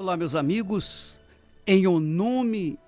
Olá, meus amigos, em o nome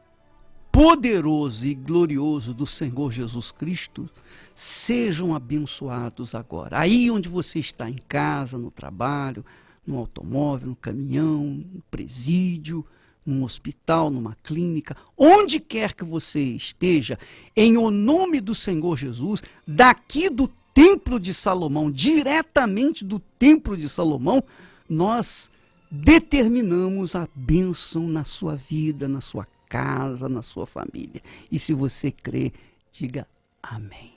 poderoso e glorioso do Senhor Jesus Cristo, sejam abençoados agora. Aí onde você está, em casa, no trabalho, no automóvel, no caminhão, no presídio, num hospital, numa clínica, onde quer que você esteja, em o nome do Senhor Jesus, daqui do Templo de Salomão, diretamente do Templo de Salomão, nós determinamos a bênção na sua vida, na sua casa, na sua família. E se você crê, diga amém.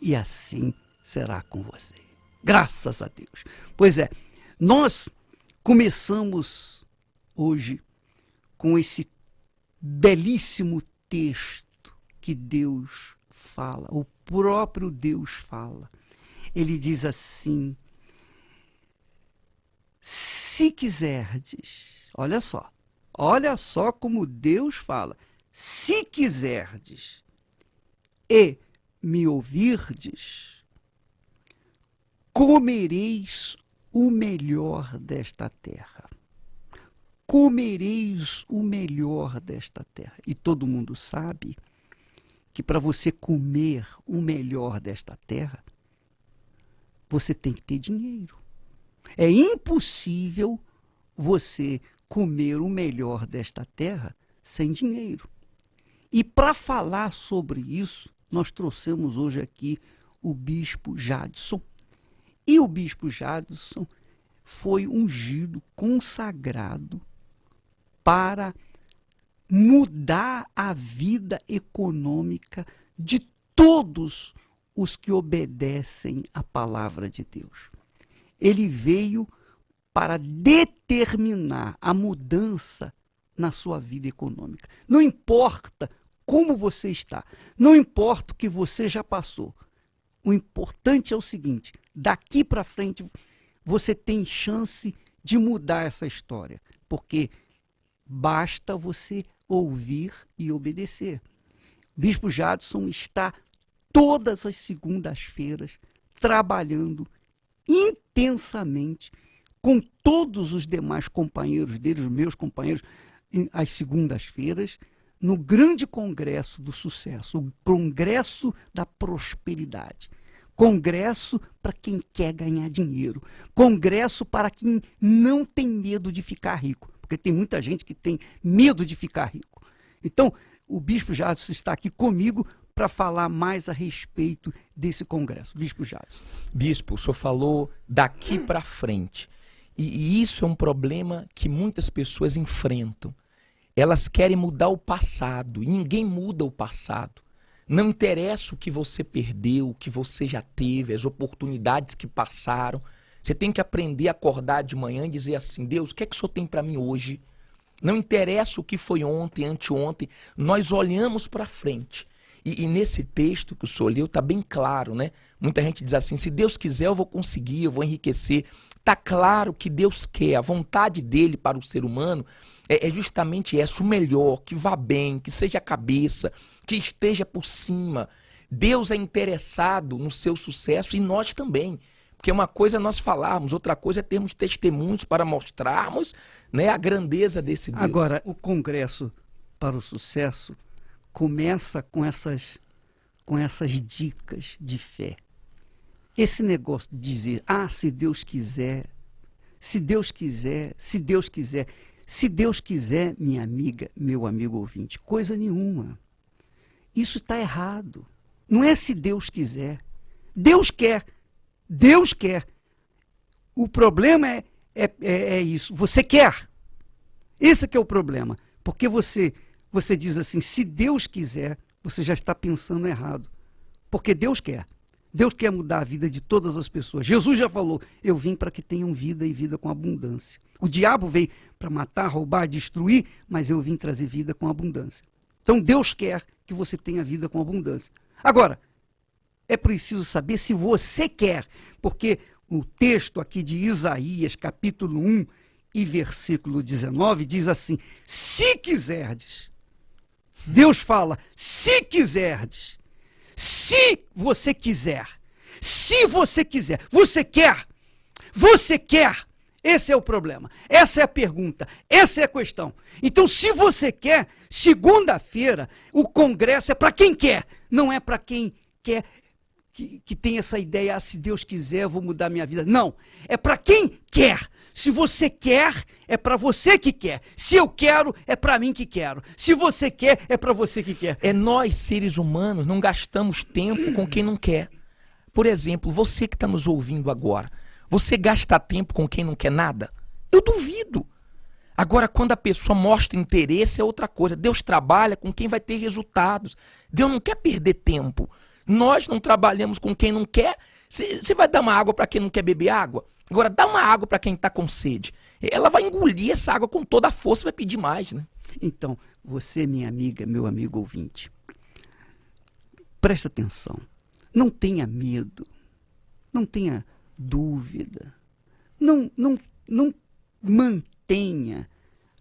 E assim será com você. Graças a Deus. Pois é, nós começamos hoje com esse belíssimo texto que Deus fala, o próprio Deus fala. Ele diz assim: se quiserdes, olha só como Deus fala, se quiserdes e me ouvirdes, comereis o melhor desta terra. Comereis o melhor desta terra. E todo mundo sabe que para você comer o melhor desta terra, você tem que ter dinheiro. É impossível você comer o melhor desta terra sem dinheiro. E para falar sobre isso, nós trouxemos hoje aqui o bispo Jadson. E o bispo Jadson foi ungido, consagrado para mudar a vida econômica de todos os que obedecem à palavra de Deus. Ele veio para determinar a mudança na sua vida econômica. Não importa como você está, não importa o que você já passou. O importante é o seguinte: daqui para frente você tem chance de mudar essa história, porque basta você ouvir e obedecer. O bispo Jadson está todas as segundas-feiras trabalhando intensamente com todos os demais companheiros dele, os meus companheiros, às segundas-feiras, no grande congresso do sucesso, o congresso da prosperidade. Congresso para quem quer ganhar dinheiro. Congresso para quem não tem medo de ficar rico. Porque tem muita gente que tem medo de ficar rico. Então, o bispo Jadson está aqui comigo para falar mais a respeito desse congresso. Bispo Jadson. Bispo, o senhor falou daqui para frente. E isso é um problema que muitas pessoas enfrentam. Elas querem mudar o passado, e ninguém muda o passado. Não interessa o que você perdeu, o que você já teve, as oportunidades que passaram. Você tem que aprender a acordar de manhã e dizer assim: Deus, o que é que o senhor tem para mim hoje? Não interessa o que foi ontem, anteontem, nós olhamos para frente. E nesse texto que o senhor leu está bem claro, né? Muita gente diz assim: se Deus quiser eu vou conseguir, eu vou enriquecer. Está claro que Deus quer, a vontade dele para o ser humano é justamente essa, o melhor, que vá bem, que seja a cabeça, que esteja por cima. Deus é interessado no seu sucesso e nós também. Porque uma coisa é nós falarmos, outra coisa é termos testemunhos para mostrarmos, né, a grandeza desse Deus. Agora, o Congresso para o Sucesso começa com essas dicas de fé. Esse negócio de dizer: se Deus quiser, se Deus quiser, se Deus quiser. Se Deus quiser, minha amiga, meu amigo ouvinte, coisa nenhuma. Isso está errado. Não é se Deus quiser. Deus quer. Deus quer. O problema é isso. Você quer. Esse que é o problema. Porque você diz assim: se Deus quiser, você já está pensando errado. Porque Deus quer. Deus quer mudar a vida de todas as pessoas. Jesus já falou: eu vim para que tenham vida e vida com abundância. O diabo veio para matar, roubar, destruir, mas eu vim trazer vida com abundância. Então Deus quer que você tenha vida com abundância. Agora, é preciso saber se você quer, porque o texto aqui de Isaías, capítulo 1 e versículo 19, diz assim: se quiserdes. Deus fala: se quiserdes. Se você quiser. Se você quiser. Você quer Esse é o problema. Essa é a pergunta. Essa é a questão. Então, se você quer, segunda-feira, o congresso é para quem quer. Não é para quem quer que tem essa ideia, se Deus quiser, eu vou mudar minha vida. Não. É para quem quer. Se você quer, é para você que quer. Se eu quero, é para mim que quero. Se você quer, é para você que quer. É nós, seres humanos, não gastamos tempo com quem não quer. Por exemplo, você que está nos ouvindo agora, você gasta tempo com quem não quer nada? Eu duvido. Agora, quando a pessoa mostra interesse, é outra coisa. Deus trabalha com quem vai ter resultados. Deus não quer perder tempo. Nós não trabalhamos com quem não quer. Você vai dar uma água para quem não quer beber água? Agora, dá uma água para quem está com sede. Ela vai engolir essa água com toda a força e vai pedir mais, né? Então, você, minha amiga, meu amigo ouvinte, presta atenção. Não tenha medo. Não tenha dúvida. Não mantenha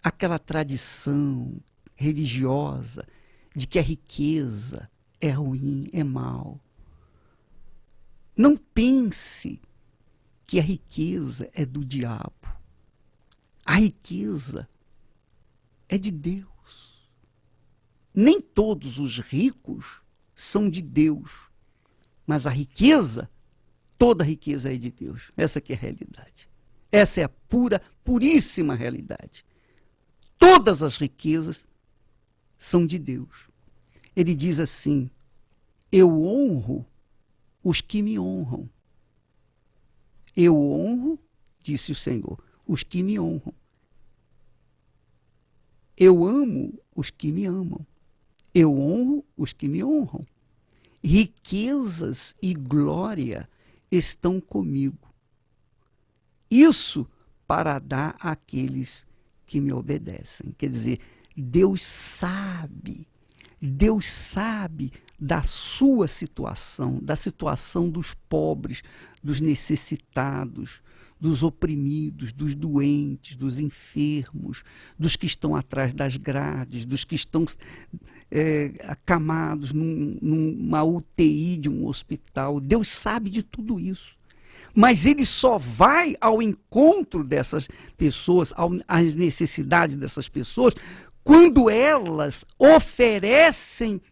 aquela tradição religiosa de que a riqueza é ruim, é mal. Não pense que a riqueza é do diabo. A riqueza é de Deus. Nem todos os ricos são de Deus, mas a riqueza, toda a riqueza é de Deus. Essa que é a realidade. Essa é a puríssima realidade. Todas as riquezas são de Deus. Ele diz assim: eu honro os que me honram. Eu honro, disse o Senhor, os que me honram. Eu amo os que me amam. Eu honro os que me honram. Riquezas e glória estão comigo. Isso para dar àqueles que me obedecem. Quer dizer, Deus sabe da sua situação, da situação dos pobres, dos necessitados, dos oprimidos, dos doentes, dos enfermos, dos que estão atrás das grades, dos que estão acamados numa UTI de um hospital. Deus sabe de tudo isso. Mas ele só vai ao encontro dessas pessoas, às necessidades dessas pessoas, quando elas oferecem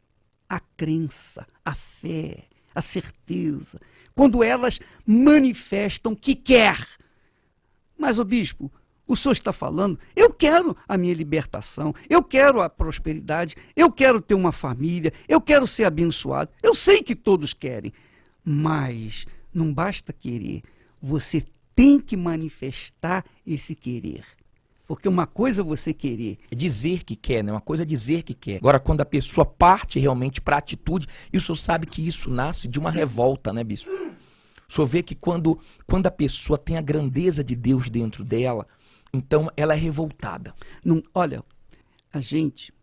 a crença, a fé, a certeza, quando elas manifestam que quer. Mas, ô bispo, o senhor está falando, eu quero a minha libertação, eu quero a prosperidade, eu quero ter uma família, eu quero ser abençoado. Eu sei que todos querem, mas não basta querer, você tem que manifestar esse querer. Porque uma coisa é você querer. É dizer que quer, né? Uma coisa é dizer que quer. Agora, quando a pessoa parte realmente para a atitude, e o senhor sabe que isso nasce de uma revolta, né, bispo? O senhor vê que quando a pessoa tem a grandeza de Deus dentro dela, então ela é revoltada. Não, olha, a gente,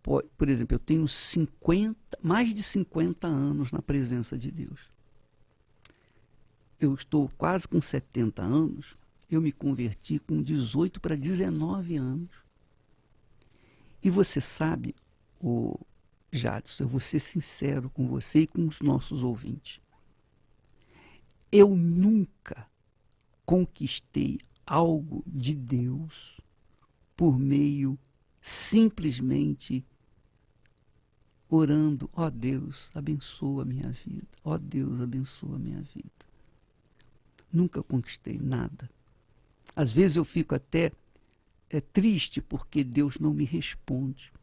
por exemplo, eu tenho mais de 50 anos na presença de Deus. Eu estou quase com 70 anos. Eu me converti com 18 para 19 anos. E você sabe, Jadson, eu vou ser sincero com você e com os nossos ouvintes. Eu nunca conquistei algo de Deus por meio simplesmente orando: ó Deus, abençoa a minha vida. Ó Deus, abençoa a minha vida. Nunca conquistei nada. Às vezes eu fico até triste porque Deus não me responde.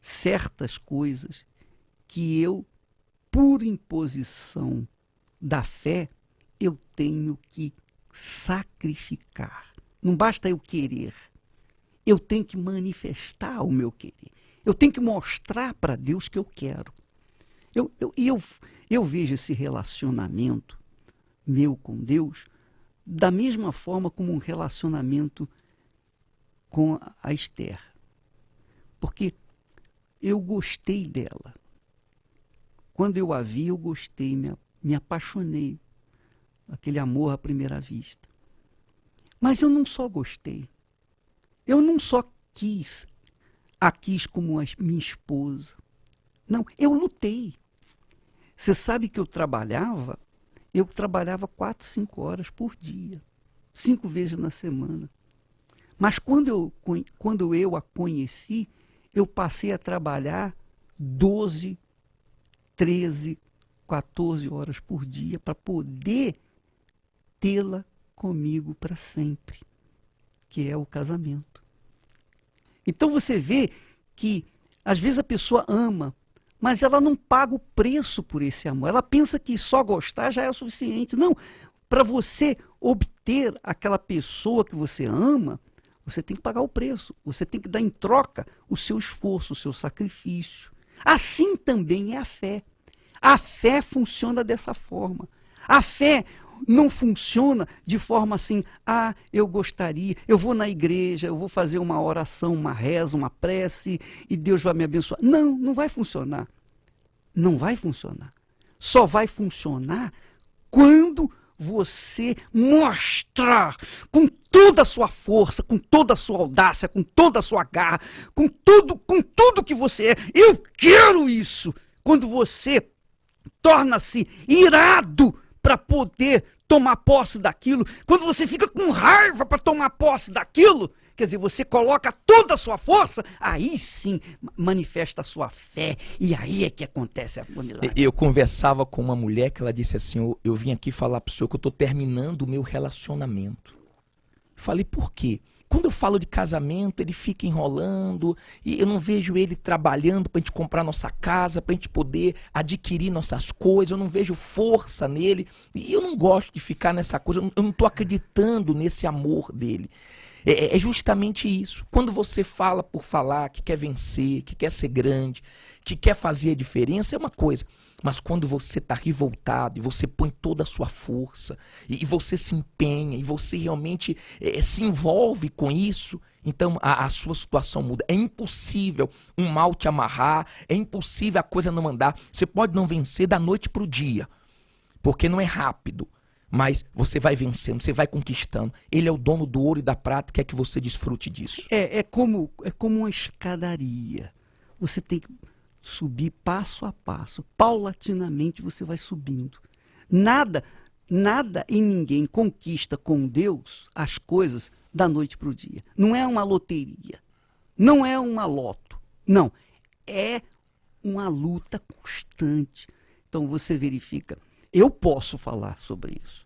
Certas coisas que eu, por imposição da fé, eu tenho que sacrificar. Não basta eu querer. Eu tenho que manifestar o meu querer. Eu tenho que mostrar para Deus que eu quero. Eu vejo esse relacionamento meu com Deus da mesma forma como um relacionamento com a Esther. Porque eu gostei dela. Quando eu a vi, eu gostei, me apaixonei. Aquele amor à primeira vista. Mas eu não só gostei. Eu não só a quis como minha esposa. Não, eu lutei. Você sabe que eu trabalhava 4, 5 horas por dia. 5 vezes na semana. Mas quando eu a conheci, eu passei a trabalhar 12, 13, 14 horas por dia para poder tê-la comigo para sempre, que é o casamento. Então você vê que às vezes a pessoa ama, mas ela não paga o preço por esse amor. Ela pensa que só gostar já é o suficiente. Não, para você obter aquela pessoa que você ama, você tem que pagar o preço. Você tem que dar em troca o seu esforço, o seu sacrifício. Assim também é a fé. A fé funciona dessa forma. A fé não funciona de forma assim, eu gostaria, eu vou na igreja, eu vou fazer uma oração, uma reza, uma prece e Deus vai me abençoar. Não, não vai funcionar. Não vai funcionar. Só vai funcionar quando você mostrar com toda a sua força, com toda a sua audácia, com toda a sua garra, com tudo que você é. Eu quero isso. Quando você torna-se irado para poder tomar posse daquilo, quando você fica com raiva para tomar posse daquilo, quer dizer, você coloca toda a sua força, aí sim manifesta a sua fé, e aí é que acontece o milagre. Eu conversava com uma mulher que ela disse assim, eu vim aqui falar para o senhor que eu estou terminando o meu relacionamento. Falei, por quê? Quando eu falo de casamento, ele fica enrolando e eu não vejo ele trabalhando para a gente comprar nossa casa, para a gente poder adquirir nossas coisas, eu não vejo força nele e eu não gosto de ficar nessa coisa, eu não estou acreditando nesse amor dele. É justamente isso. Quando você fala por falar, que quer vencer, que quer ser grande, que quer fazer a diferença, é uma coisa. Mas quando você está revoltado e você põe toda a sua força e você se empenha e você realmente se envolve com isso, então a sua situação muda. É impossível um mal te amarrar, é impossível a coisa não andar. Você pode não vencer da noite para o dia, porque não é rápido. Mas você vai vencendo, você vai conquistando. Ele é o dono do ouro e da prata, quer que você desfrute disso. É como uma escadaria. Você tem que subir passo a passo. Paulatinamente você vai subindo. Nada e ninguém conquista com Deus as coisas da noite para o dia. Não é uma loteria. Não é uma loto. Não. É uma luta constante. Então você verifica. Eu posso falar sobre isso,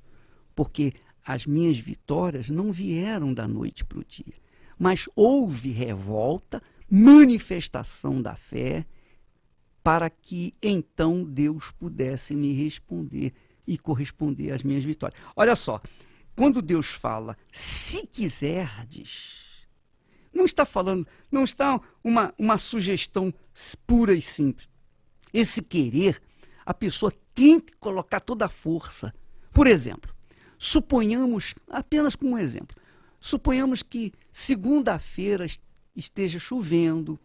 porque as minhas vitórias não vieram da noite para o dia, mas houve revolta, manifestação da fé, para que então Deus pudesse me responder e corresponder às minhas vitórias. Olha só, quando Deus fala, se quiserdes, não está falando, não está uma sugestão pura e simples. Esse querer, a pessoa tem que colocar toda a força. Por exemplo, suponhamos, apenas como um exemplo, suponhamos que segunda-feira esteja chovendo,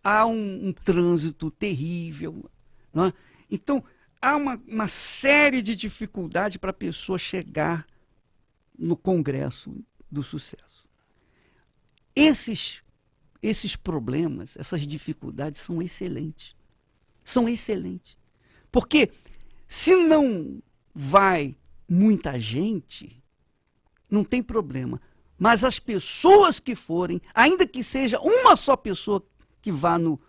há um trânsito terrível, não é? Então, há uma série de dificuldades para a pessoa chegar no Congresso do Sucesso. Esses problemas, essas dificuldades são excelentes. São excelentes. Porque se não vai muita gente, não tem problema. Mas as pessoas que forem, ainda que seja uma só pessoa que vá no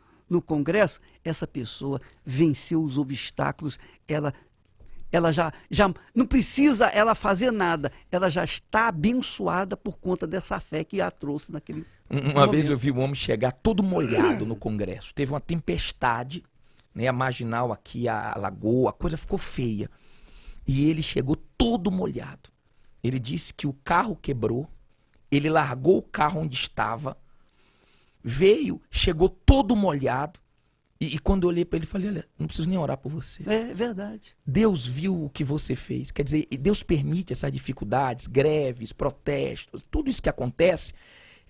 Congresso, essa pessoa venceu os obstáculos, ela já não precisa ela fazer nada, ela já está abençoada por conta dessa fé que a trouxe naquele Uma vez eu vi um homem chegar todo molhado no Congresso, teve uma tempestade, né, a marginal aqui, a lagoa, a coisa ficou feia. E ele chegou todo molhado. Ele disse que o carro quebrou, ele largou o carro onde estava, veio, chegou todo molhado. E quando eu olhei para ele, falei, olha, não preciso nem orar por você. É verdade. Deus viu o que você fez. Quer dizer, Deus permite essas dificuldades, greves, protestos, tudo isso que acontece,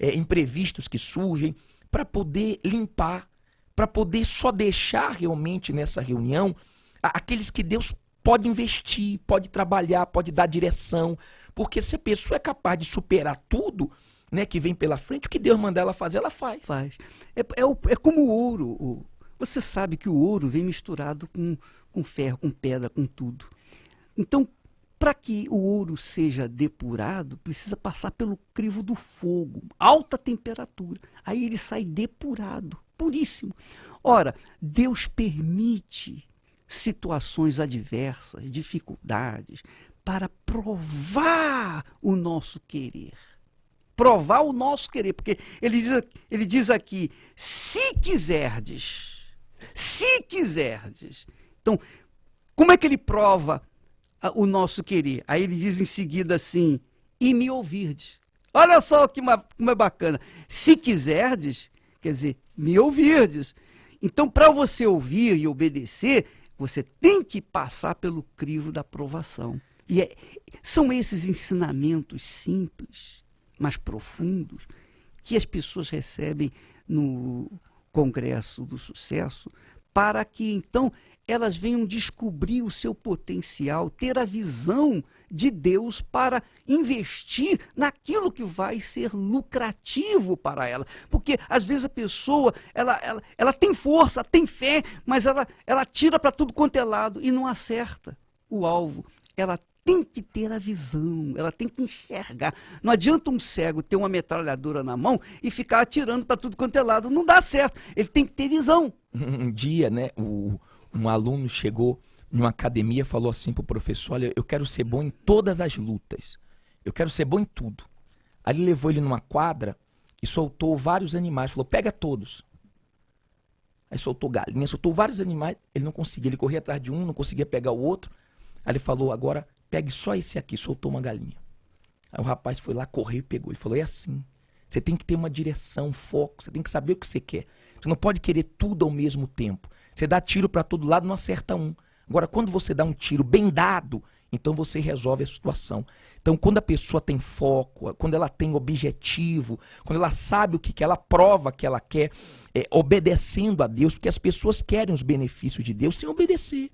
imprevistos que surgem, para poder limpar, para poder só deixar realmente nessa reunião aqueles que Deus pode investir, pode trabalhar, pode dar direção. Porque se a pessoa é capaz de superar tudo, né, que vem pela frente, o que Deus mandar ela fazer, ela faz. É como o ouro. Você sabe que o ouro vem misturado com ferro, com pedra, com tudo. Então, para que o ouro seja depurado, precisa passar pelo crivo do fogo, alta temperatura. Aí ele sai depurado, puríssimo. Ora, Deus permite situações adversas, dificuldades, para provar o nosso querer. Provar o nosso querer, porque ele diz aqui, se quiserdes. Se quiserdes. Então, como é que ele prova o nosso querer? Aí ele diz em seguida assim, e me ouvirdes. Olha só como é bacana. Se quiserdes, quer dizer, me ouvirdes. Então, para você ouvir e obedecer, você tem que passar pelo crivo da provação. E são esses ensinamentos simples, mas profundos, que as pessoas recebem no Congresso do Sucesso, para que então elas venham descobrir o seu potencial, ter a visão de Deus para investir naquilo que vai ser lucrativo para ela. Porque às vezes a pessoa, ela tem força, tem fé, mas ela tira para tudo quanto é lado e não acerta o alvo. Ela tem que ter a visão, ela tem que enxergar. Não adianta um cego ter uma metralhadora na mão e ficar atirando para tudo quanto é lado. Não dá certo, ele tem que ter visão. Um dia, né, um aluno chegou numa academia e falou assim para o professor, olha, eu quero ser bom em todas as lutas, eu quero ser bom em tudo. Aí ele levou ele numa quadra e soltou vários animais, falou, pega todos. Aí soltou galinha, soltou vários animais, ele não conseguia, ele corria atrás de um, não conseguia pegar o outro. Aí ele falou, agora pegue só esse aqui, soltou uma galinha. Aí o rapaz foi lá, correu e pegou. Ele falou, é assim, você tem que ter uma direção, foco, você tem que saber o que você quer. Você não pode querer tudo ao mesmo tempo. Você dá tiro para todo lado, não acerta um. Agora, quando você dá um tiro bem dado, então você resolve a situação. Então, quando a pessoa tem foco, quando ela tem objetivo, quando ela sabe o que quer, ela prova que ela quer, obedecendo a Deus, porque as pessoas querem os benefícios de Deus sem obedecer.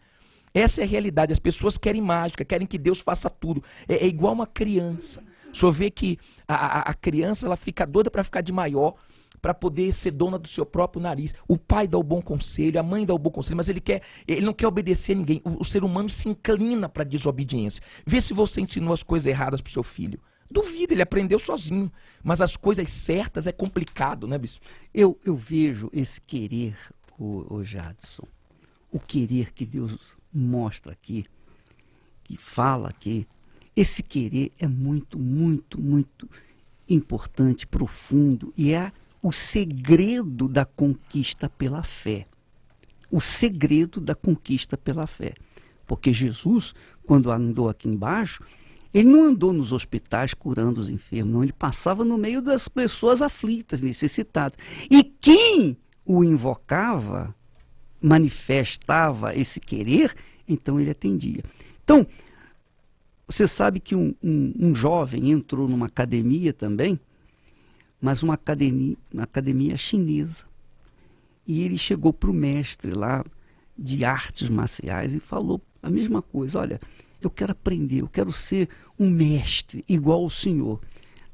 Essa é a realidade. As pessoas querem mágica, querem que Deus faça tudo. É igual uma criança. O senhor vê que a criança ela fica doida para ficar de maior, para poder ser dona do seu próprio nariz. O pai dá o bom conselho, a mãe dá o bom conselho, mas ele não quer obedecer a ninguém. O ser humano se inclina para a desobediência. Vê se você ensinou as coisas erradas para o seu filho. Duvida, ele aprendeu sozinho. Mas as coisas certas é complicado, né, bispo? Eu vejo esse querer, o Jadson, o querer que Deus mostra aqui, que fala aqui, esse querer é muito, muito, muito importante, profundo, e é o segredo da conquista pela fé. O segredo da conquista pela fé. Porque Jesus, quando andou aqui embaixo, ele não andou nos hospitais curando os enfermos, não, ele passava no meio das pessoas aflitas, necessitadas. E quem o invocava, manifestava esse querer, então ele atendia. Então, você sabe que um jovem entrou numa academia também, mas uma academia chinesa. E ele chegou para o mestre lá de artes marciais e falou a mesma coisa, olha, eu quero aprender, eu quero ser um mestre igual ao senhor.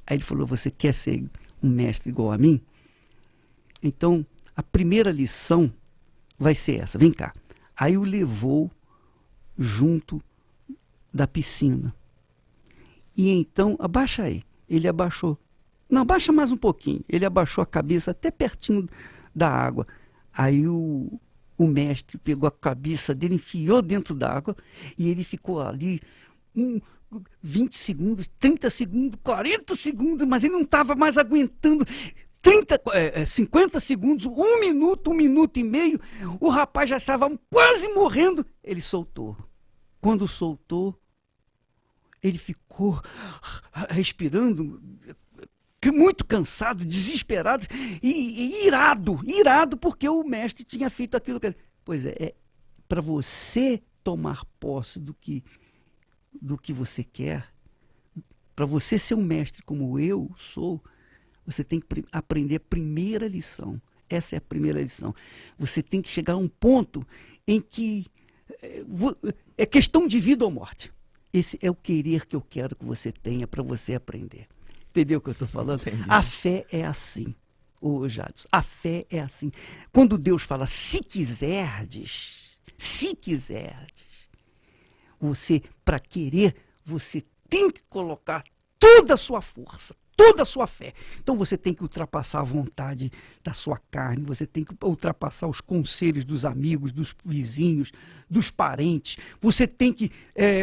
Aí ele falou, você quer ser um mestre igual a mim? Então, a primeira lição vai ser essa, vem cá. Aí o levou junto da piscina. E então, abaixa aí. Ele abaixou. Não, abaixa mais um pouquinho. Ele abaixou a cabeça até pertinho da água. Aí o mestre pegou a cabeça dele, enfiou dentro da água e ele ficou ali 20 segundos, 30 segundos, 40 segundos, mas ele não estava mais aguentando. 50 segundos, 1 minuto e meio, o rapaz já estava quase morrendo. Ele soltou. Quando soltou, ele ficou respirando, muito cansado, desesperado e irado, porque o mestre tinha feito aquilo que ele... Pois é para você tomar posse do que você quer, para você ser um mestre como eu sou, você tem que aprender a primeira lição. Essa é a primeira lição. Você tem que chegar a um ponto em que é questão de vida ou morte. Esse é o querer que eu quero que você tenha para você aprender. Entendeu o que eu estou falando? Entendi. A fé é assim, ô Jadson. A fé é assim. Quando Deus fala, se quiserdes, você, para querer, você tem que colocar toda a sua força, toda a sua fé. Então você tem que ultrapassar a vontade da sua carne, você tem que ultrapassar os conselhos dos amigos, dos vizinhos, dos parentes, você tem que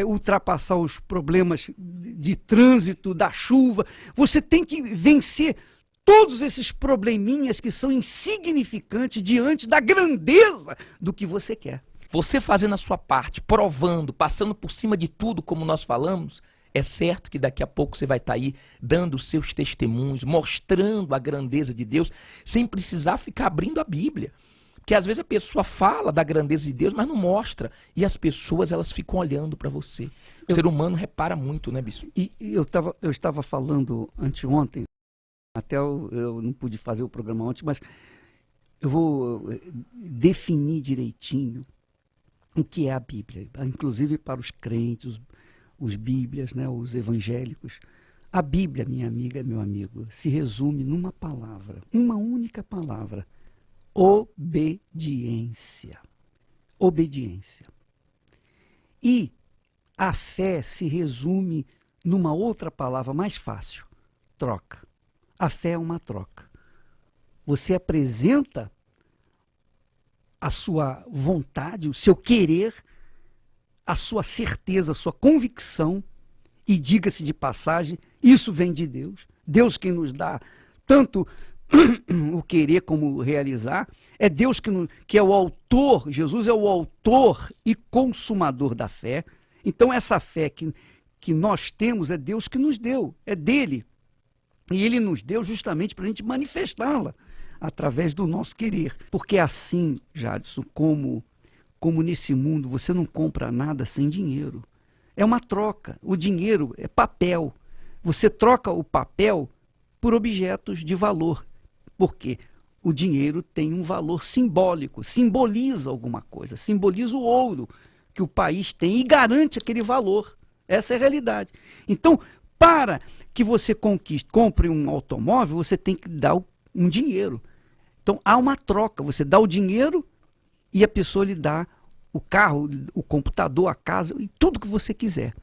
ultrapassar os problemas de trânsito, da chuva, você tem que vencer todos esses probleminhas que são insignificantes diante da grandeza do que você quer. Você fazendo a sua parte, provando, passando por cima de tudo, como nós falamos, é certo que daqui a pouco você vai estar aí dando os seus testemunhos, mostrando a grandeza de Deus, sem precisar ficar abrindo a Bíblia. Porque às vezes a pessoa fala da grandeza de Deus, mas não mostra. E as pessoas, elas ficam olhando para você. O ser humano repara muito, né, bispo? E eu estava falando anteontem, até eu não pude fazer o programa ontem, mas eu vou definir direitinho o que é a Bíblia, inclusive para os crentes, os bíblias, né, os evangélicos. A Bíblia, minha amiga, meu amigo, se resume numa palavra, uma única palavra: obediência. Obediência. E a fé se resume numa outra palavra mais fácil: troca. A fé é uma troca. Você apresenta a sua vontade, o seu querer, a sua certeza, a sua convicção, e diga-se de passagem, isso vem de Deus. Deus quem nos dá tanto o querer como o realizar, é Deus que é o autor, Jesus é o autor e consumador da fé. Então essa fé que nós temos é Deus que nos deu, é dele. E ele nos deu justamente para a gente manifestá-la através do nosso querer. Porque assim, Jadson, como nesse mundo você não compra nada sem dinheiro. É uma troca. O dinheiro é papel. Você troca o papel por objetos de valor. Porque o dinheiro tem um valor simbólico, simboliza alguma coisa, simboliza o ouro que o país tem e garante aquele valor. Essa é a realidade. Então, para que você compre um automóvel, você tem que dar um dinheiro. Então, há uma troca. Você dá o dinheiro e a pessoa lhe dá o carro, o computador, a casa e tudo que você quiser.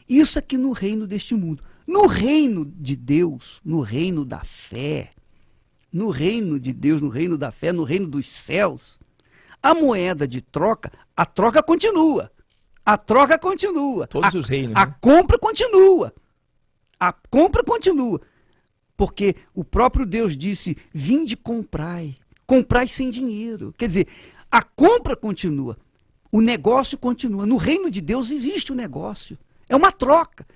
Isso aqui no reino deste mundo. No reino de Deus, no reino da fé, no reino de Deus, no reino da fé, no reino dos céus, a moeda de troca, a troca continua. A troca continua. Todos os reinos. A compra continua. A compra continua. Porque o próprio Deus disse: vinde comprai. Comprai sem dinheiro. Quer dizer, a compra continua. O negócio continua. No reino de Deus existe o negócio. É uma troca.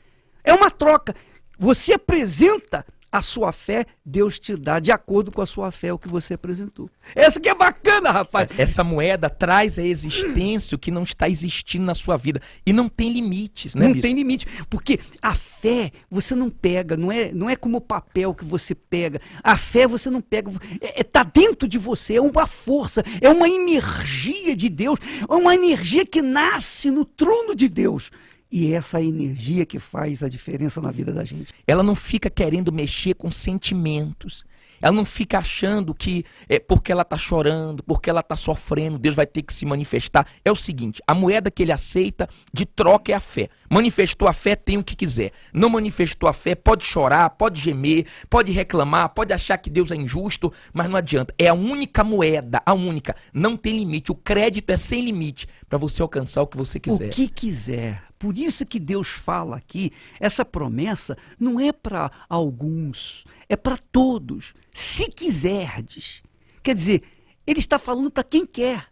É uma troca. Você apresenta a sua fé, Deus te dá de acordo com a sua fé o que você apresentou. Essa que é bacana, rapaz. Essa moeda traz à existência o que não está existindo na sua vida. E não tem limites, né, Não bispo? tem limite. Porque a fé você não pega, não é como o papel que você pega. A fé você não pega. Está dentro de você, é uma força, é uma energia de Deus, é uma energia que nasce no trono de Deus. E essa energia que faz a diferença na vida da gente. Ela não fica querendo mexer com sentimentos. Ela não fica achando que porque ela está chorando, porque ela está sofrendo, Deus vai ter que se manifestar. É o seguinte, a moeda que ele aceita de troca é a fé. Manifestou a fé, tem o que quiser. Não manifestou a fé, pode chorar, pode gemer, pode reclamar, pode achar que Deus é injusto, mas não adianta. É a única moeda, a única. Não tem limite. O crédito é sem limite para você alcançar o que você quiser. O que quiser. Por isso que Deus fala aqui, essa promessa não é para alguns, é para todos. Se quiserdes. Quer dizer, ele está falando para quem quer.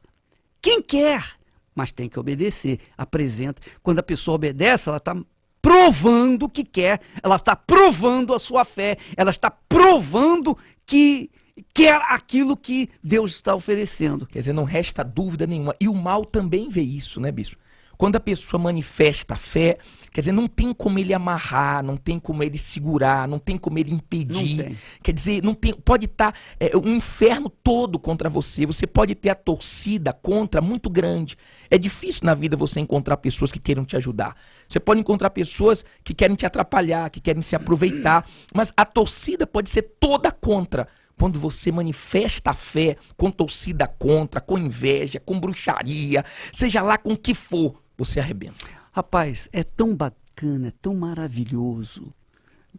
Quem quer, mas tem que obedecer. Apresenta. Quando a pessoa obedece, ela está provando o que quer, ela está provando a sua fé, ela está provando que quer aquilo que Deus está oferecendo. Quer dizer, não resta dúvida nenhuma. E o mal também vê isso, né, bispo? Quando a pessoa manifesta a fé, quer dizer, não tem como ele amarrar, não tem como ele segurar, não tem como ele impedir. Não tem. Quer dizer, não tem, pode estar um inferno todo contra você. Você pode ter a torcida contra muito grande. É difícil na vida você encontrar pessoas que queiram te ajudar. Você pode encontrar pessoas que querem te atrapalhar, que querem se aproveitar. Mas a torcida pode ser toda contra. Quando você manifesta a fé com torcida contra, com inveja, com bruxaria, seja lá com o que for, você arrebenta. Rapaz, é tão bacana bacana, é tão maravilhoso.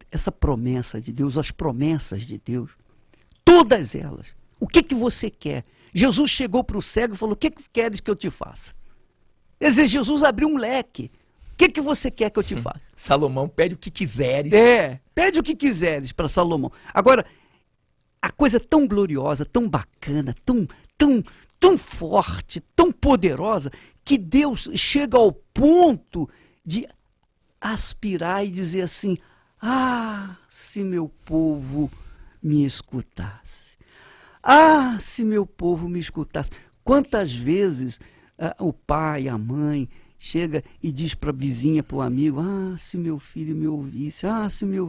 Essa promessa de Deus, as promessas de Deus, todas elas. O que você quer? Jesus chegou para o cego e falou: o que queres que eu te faça? Quer dizer, Jesus abriu um leque. O que você quer que eu te faça? Salomão pede o que quiseres. Pede o que quiseres para Salomão. Agora, a coisa tão gloriosa, tão bacana, tão forte, tão poderosa, que Deus chega ao ponto de aspirar e dizer assim: ah, se meu povo me escutasse. Ah, se meu povo me escutasse. Quantas vezes o pai, a mãe, chega e diz para a vizinha, para o amigo: ah, se meu filho me ouvisse, ah, se meu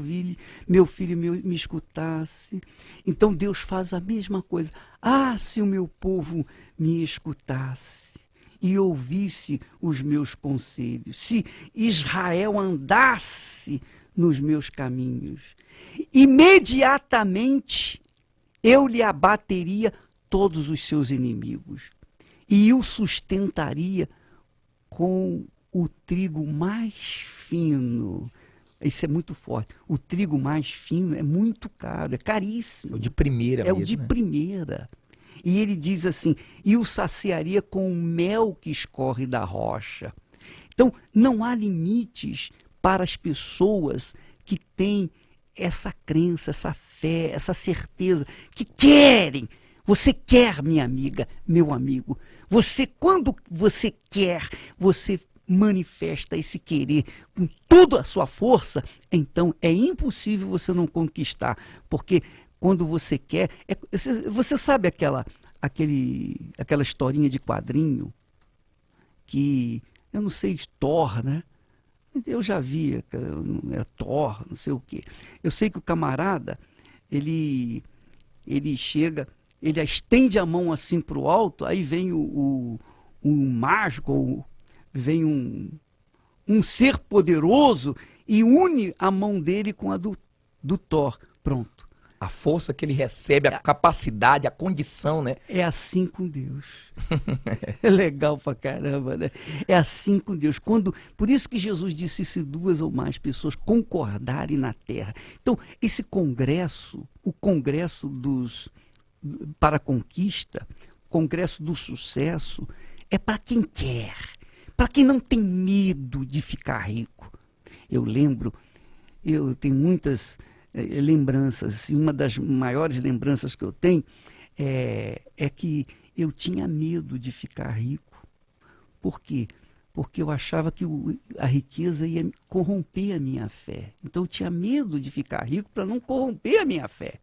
filho me escutasse. Então Deus faz a mesma coisa. Ah, se o meu povo me escutasse e ouvisse os meus conselhos, se Israel andasse nos meus caminhos, imediatamente eu lhe abateria todos os seus inimigos e o sustentaria com o trigo mais fino. Isso é muito forte. O trigo mais fino é muito caro, é caríssimo. É o de primeira mesmo, o de né? primeira. E ele diz assim: e o saciaria com o mel que escorre da rocha. Então, não há limites para as pessoas que têm essa crença, essa fé, essa certeza, que querem. Você quer, minha amiga, meu amigo. Quando você quer, você manifesta esse querer com toda a sua força, então é impossível você não conquistar, porque quando você quer, você sabe aquela historinha de quadrinho que, eu não sei, Thor, né? Eu já vi, Thor, não sei o quê. Eu sei que o camarada, ele chega, ele estende a mão assim para o alto, aí vem um mágico, vem um ser poderoso e une a mão dele com a do Thor. Pronto. A força que ele recebe, a capacidade, a condição, né? É assim com Deus. É legal pra caramba, né? É assim com Deus. Por isso que Jesus disse: se duas ou mais pessoas concordarem na terra. Então, esse congresso, o congresso para a conquista, congresso do sucesso, é para quem quer, para quem não tem medo de ficar rico. Eu tenho muitas lembranças, e uma das maiores lembranças que eu tenho é que eu tinha medo de ficar rico. Por quê? Porque eu achava que a riqueza ia corromper a minha fé. Então eu tinha medo de ficar rico para não corromper a minha fé.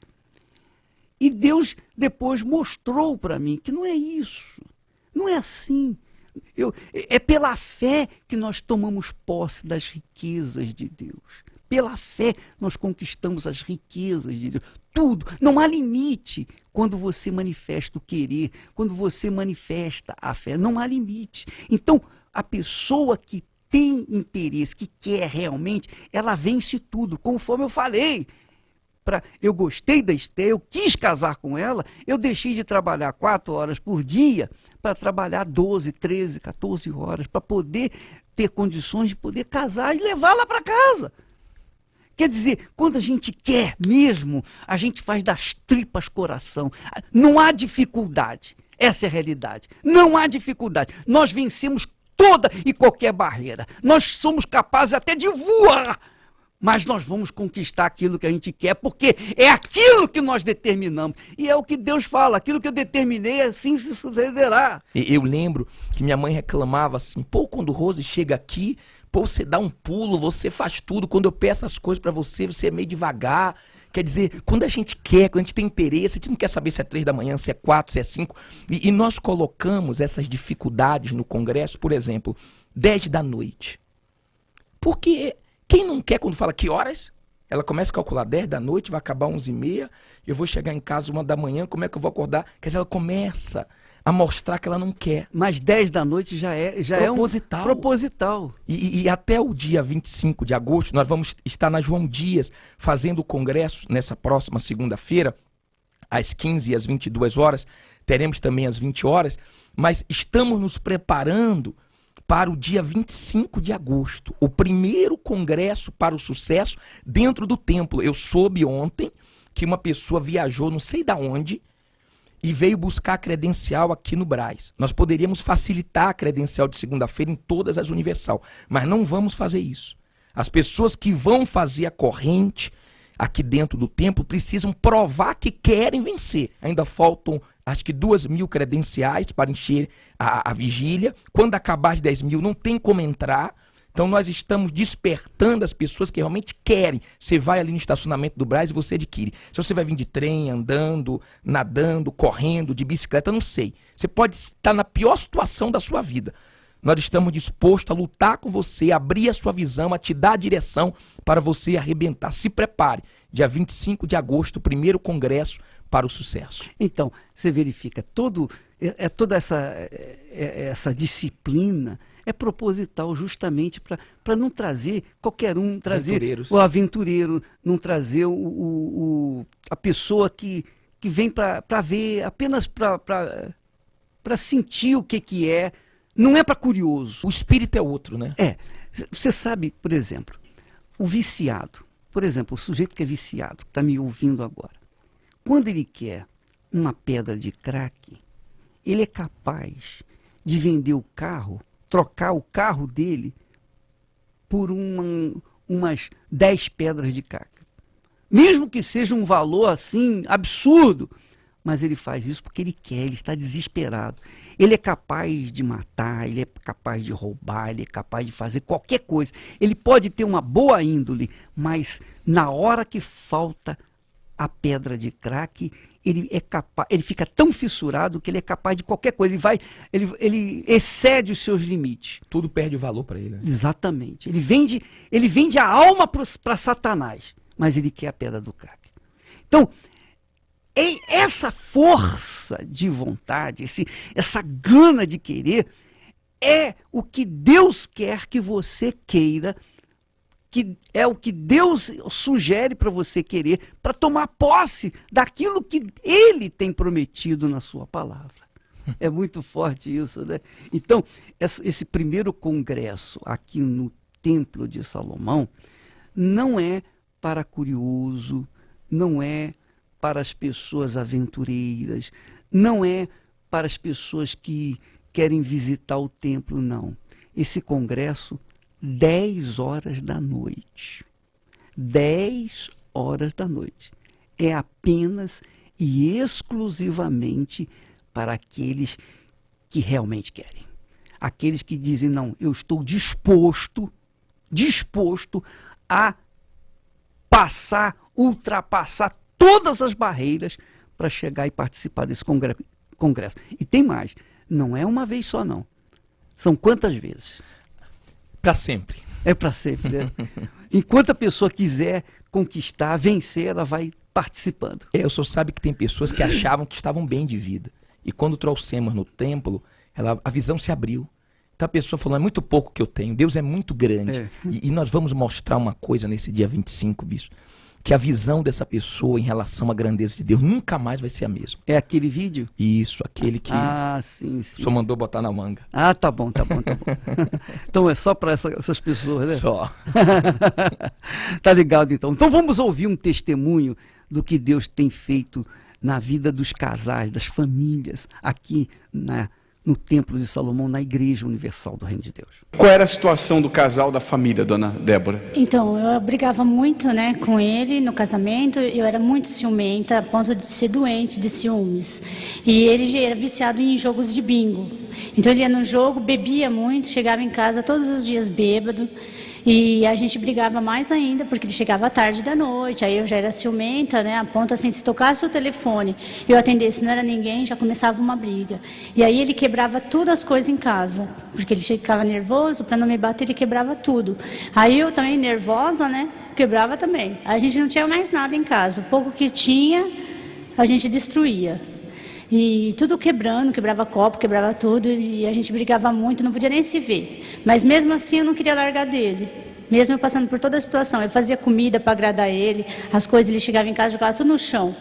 E Deus depois mostrou para mim que não é isso, não é assim. É pela fé que nós tomamos posse das riquezas de Deus. Pela fé nós conquistamos as riquezas de Deus. Tudo. Não há limite quando você manifesta o querer, quando você manifesta a fé. Não há limite. Então, a pessoa que tem interesse, que quer realmente, ela vence tudo. Conforme eu falei, eu gostei da Esther, eu quis casar com ela, eu deixei de trabalhar 4 horas por dia para trabalhar 12, 13, 14 horas, para poder ter condições de poder casar e levá-la para casa. Quer dizer, quando a gente quer mesmo, a gente faz das tripas coração. Não há dificuldade. Essa é a realidade. Não há dificuldade. Nós vencemos toda e qualquer barreira. Nós somos capazes até de voar. Mas nós vamos conquistar aquilo que a gente quer, porque é aquilo que nós determinamos. E é o que Deus fala: aquilo que eu determinei, assim se sucederá. Eu lembro que minha mãe reclamava assim: pô, quando o Rose chega aqui, pô, você dá um pulo, você faz tudo. Quando eu peço as coisas pra você, você é meio devagar. Quer dizer, quando a gente quer, quando a gente tem interesse, a gente não quer saber se é 3 da manhã, se é 4, se é 5. E nós colocamos essas dificuldades no Congresso, por exemplo, 10 da noite. Porque quem não quer, quando fala que horas, ela começa a calcular 10 da noite, vai acabar 11h30, eu vou chegar em casa 1 da manhã, como é que eu vou acordar? Quer dizer, ela começa a mostrar que ela não quer. Mas 10 da noite já é proposital. Proposital. E até o dia 25 de agosto, nós vamos estar na João Dias, fazendo o congresso nessa próxima segunda-feira, às 15 e às 22 horas, teremos também às 20 horas, mas estamos nos preparando para o dia 25 de agosto, o primeiro congresso para o sucesso dentro do templo. Eu soube ontem que uma pessoa viajou não sei de onde e veio buscar a credencial aqui no Brás. Nós poderíamos facilitar a credencial de segunda-feira em todas as Universal, mas não vamos fazer isso. As pessoas que vão fazer a corrente aqui dentro do templo precisam provar que querem vencer. Ainda faltam, acho que 2.000 credenciais para encher a vigília. Quando acabar as 10.000, não tem como entrar. Então nós estamos despertando as pessoas que realmente querem. Você vai ali no estacionamento do Brás e você adquire. Se você vai vir de trem, andando, nadando, correndo, de bicicleta, não sei. Você pode estar na pior situação da sua vida. Nós estamos dispostos a lutar com você, a abrir a sua visão, a te dar a direção para você arrebentar. Se prepare. Dia 25 de agosto, o primeiro congresso para o sucesso. Então, você verifica, toda essa disciplina é proposital justamente para não trazer qualquer um, trazer o aventureiro, não trazer a pessoa que vem para ver, apenas para sentir o que é. Não é para curioso. O espírito é outro, né? Você sabe, por exemplo, o viciado. Por exemplo, o sujeito que é viciado, que está me ouvindo agora. Quando ele quer uma pedra de crack, ele é capaz de vender o carro, trocar o carro dele por umas 10 pedras de crack. Mesmo que seja um valor assim absurdo, mas ele faz isso porque ele quer, ele está desesperado. Ele é capaz de matar, ele é capaz de roubar, ele é capaz de fazer qualquer coisa. Ele pode ter uma boa índole, mas na hora que falta a pedra de crack, ele fica tão fissurado que ele é capaz de qualquer coisa. Ele excede os seus limites. Tudo perde valor para ele, né? Exatamente. Ele vende a alma para Satanás, mas ele quer a pedra do crack. Então, essa força de vontade, essa gana de querer, é o que Deus quer que você queira, que é o que Deus sugere para você querer, para tomar posse daquilo que Ele tem prometido na sua palavra. É muito forte isso, né? Então, esse primeiro congresso aqui no Templo de Salomão não é para curioso, não é para as pessoas aventureiras, não é para as pessoas que querem visitar o templo, não. Esse congresso, 10 horas da noite. 10 horas da noite. É apenas e exclusivamente para aqueles que realmente querem. Aqueles que dizem, não, eu estou disposto a ultrapassar todas as barreiras para chegar e participar desse congresso. E tem mais, não é uma vez só não. São quantas vezes? Para sempre. É para sempre, né? Enquanto a pessoa quiser conquistar, vencer, ela vai participando. O senhor sabe que tem pessoas que achavam que estavam bem de vida. E quando trouxemos no templo, a visão se abriu. Então a pessoa falou, é muito pouco que eu tenho, Deus é muito grande. E nós vamos mostrar uma coisa nesse dia 25, bispo. Que a visão dessa pessoa em relação à grandeza de Deus nunca mais vai ser a mesma. É aquele vídeo? Isso, aquele que sim, o senhor mandou botar na manga. Tá bom. Então é só para essas pessoas, né? Só. Tá ligado, então. Então vamos ouvir um testemunho do que Deus tem feito na vida dos casais, das famílias, aqui no Templo de Salomão, na Igreja Universal do Reino de Deus. Qual era a situação do casal, da família, dona Débora? Então, eu brigava muito, com ele no casamento. Eu era muito ciumenta, a ponto de ser doente de ciúmes. E ele já era viciado em jogos de bingo. Então ele ia no jogo, bebia muito, chegava em casa todos os dias bêbado. E a gente brigava mais ainda, porque ele chegava tarde da noite, aí eu já era ciumenta, a ponto assim, se tocasse o telefone, eu atendesse, não era ninguém, já começava uma briga. E aí ele quebrava todas as coisas em casa, porque ele ficava nervoso, para não me bater, ele quebrava tudo. Aí eu também, nervosa, quebrava também. Aí a gente não tinha mais nada em casa, o pouco que tinha, a gente destruía. E tudo quebrava copo, quebrava tudo, e a gente brigava muito, não podia nem se ver. Mas mesmo assim eu não queria largar dele, mesmo eu passando por toda a situação. Eu fazia comida para agradar ele, as coisas, ele chegava em casa e jogava tudo no chão.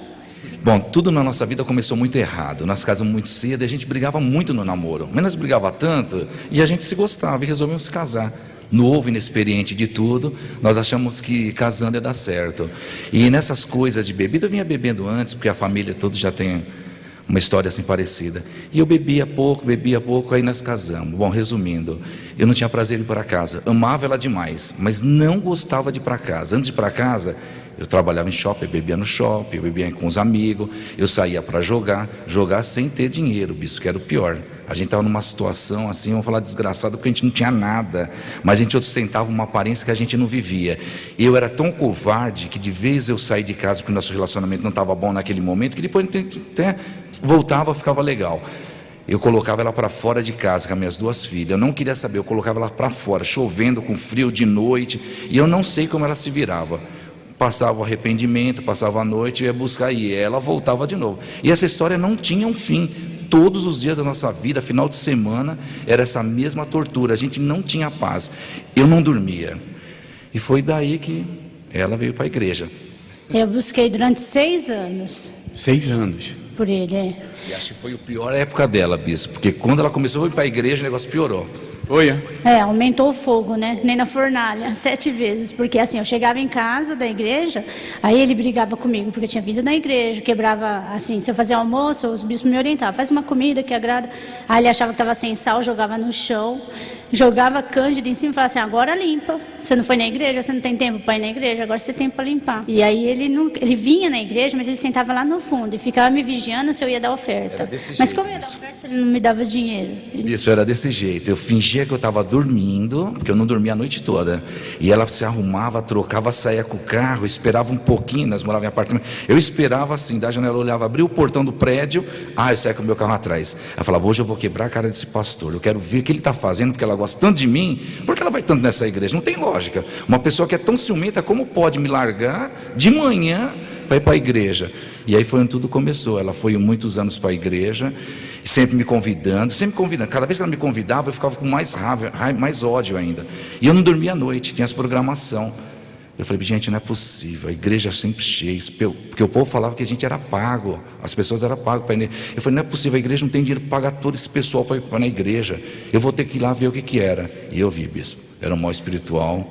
Bom, tudo na nossa vida começou muito errado. Nós casamos muito cedo e a gente brigava muito no namoro. Mas nós brigava tanto e a gente se gostava e resolvemos se casar. Novo, inexperiente de tudo, nós achamos que casando ia dar certo. E nessas coisas de bebida, eu vinha bebendo antes, porque a família toda já tem uma história assim parecida. E eu bebia pouco, aí nós casamos. Bom, resumindo, eu não tinha prazer em ir para casa. Amava ela demais, mas não gostava de ir para casa. Antes de ir para casa, eu trabalhava em shopping, eu bebia no shopping, eu bebia com os amigos, eu saía para jogar sem ter dinheiro, bicho, que era o pior. A gente estava numa situação assim, vamos falar desgraçada, porque a gente não tinha nada, mas a gente ostentava uma aparência que a gente não vivia. Eu era tão covarde que de vez eu saí de casa porque o nosso relacionamento não estava bom naquele momento, que depois até voltava, ficava legal. Eu colocava ela para fora de casa com as minhas duas filhas, eu não queria saber, eu colocava ela para fora, chovendo, com frio, de noite, e eu não sei como ela se virava. Passava o arrependimento, passava a noite, eu ia buscar e ela voltava de novo. E essa história não tinha um fim. Todos os dias da nossa vida, final de semana, era essa mesma tortura. A gente não tinha paz. Eu não dormia. E foi daí que ela veio para a igreja. Eu busquei durante 6 anos 6 anos. por ele. E acho que foi a pior época dela, bispo. Porque quando ela começou a ir para a igreja, o negócio piorou. Foi, é? Aumentou o fogo, né? Nem na fornalha, 7 vezes. Porque assim, eu chegava em casa da igreja, aí ele brigava comigo, porque eu tinha vindo na igreja, quebrava, assim, se eu fazia almoço, os bispos me orientavam, faz uma comida que agrada. Aí ele achava que estava sem sal, jogava no chão, jogava cândida em cima e falava assim, agora limpa. Você não foi na igreja, você não tem tempo para ir na igreja, agora você tem tempo para limpar. E aí ele vinha na igreja, mas ele sentava lá no fundo e ficava me vigiando se eu ia dar oferta. Mas como eu ia dar oferta se ele não me dava dinheiro? Bispo, era desse jeito. Eu fingia que eu estava dormindo, porque eu não dormia a noite toda. E ela se arrumava, trocava, saía com o carro, esperava um pouquinho, nós morávamos em apartamento. Eu esperava assim, da janela eu olhava, abria o portão do prédio, eu saía com o meu carro atrás. Ela falava, hoje eu vou quebrar a cara desse pastor, eu quero ver o que ele está fazendo, porque ela gosta tanto de mim, por que ela vai tanto nessa igreja? Não tem lógica. Uma pessoa que é tão ciumenta, como pode me largar de manhã para ir para a igreja? E aí foi onde tudo começou. Ela foi muitos anos para a igreja, sempre me convidando. Cada vez que ela me convidava, eu ficava com mais raiva, mais ódio ainda. E eu não dormia à noite, tinha essa programação. Eu falei, gente, não é possível, a igreja é sempre cheia, porque o povo falava que a gente era pago, as pessoas eram pagas para ir. Eu falei, não é possível, a igreja não tem dinheiro para pagar todo esse pessoal para ir na igreja, eu vou ter que ir lá ver o que era. E eu vi, bispo, era um mal espiritual,